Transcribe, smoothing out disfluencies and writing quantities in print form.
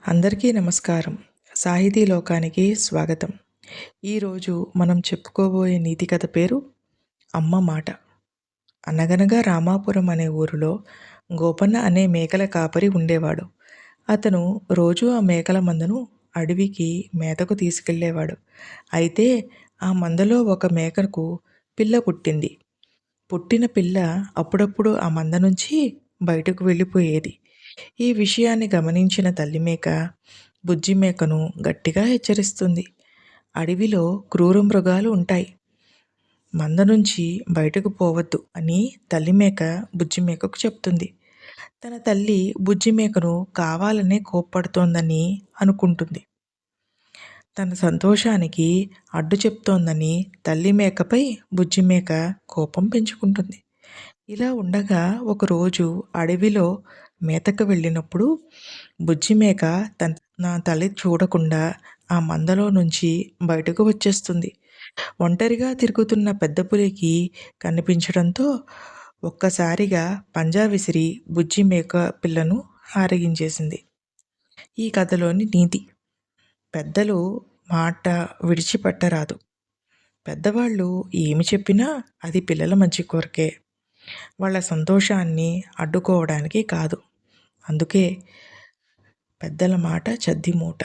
అందరికీ నమస్కారం. సాహితీ లోకానికి స్వాగతం. ఈరోజు మనం చెప్పుకోబోయే నీతి కథ పేరు 'అమ్మ మాట'. అనగనగా రామాపురం అనే ఊరిలో గోపన్న అనే మేకల కాపరి ఉండేవాడు. అతను రోజూ ఆ మేకల మందను అడవికి మేతకు తీసుకెళ్ళేవాడు. అయితే ఆ మందలో ఒక మేకకు పిల్ల పుట్టింది. పుట్టిన పిల్ల అప్పుడప్పుడు ఆ మంద నుంచి బయటకు వెళ్ళిపోయేది. ఈ విషయాన్ని గమనించిన తల్లి మేక బుజ్జి మేకను గట్టిగా హెచ్చరిస్తుంది. అడవిలో క్రూర మృగాలు ఉంటాయి. మంద నుంచి బయటకు పోవద్దు అని తల్లి మేక బుజ్జి మేకకు చెప్తుంది. తన తల్లి బుజ్జి మేకను కావాలనే కోప్పడుతోందని అనుకుంటుంది. తన సంతోషానికి అడ్డు చెప్తోందని తల్లి మేకపై బుజ్జి మేక కోపం పెంచుకుంటుంది. ఇలా ఉండగా ఒకరోజు అడవిలో మేతకు వెళ్ళినప్పుడు బుజ్జి మేక నా తల్లి చూడకుండా ఆ మందలో నుంచి బయటకు వచ్చేస్తుంది. ఒంటరిగా తిరుగుతున్న పెద్ద పులికి కనిపించడంతో ఒక్కసారిగా పంజా విసిరి బుజ్జి మేక పిల్లను ఆరగించేసింది. ఈ కథలోని నీతి: పెద్దలు మాట విడిచిపెట్టరాదు. పెద్దవాళ్ళు ఏమి చెప్పినా అది పిల్లల మంచి కొరకే, వాళ్ళ సంతోషాన్ని అడ్డుకోవడానికి కాదు. అందుకే పెద్దల మాట చద్ది మూట.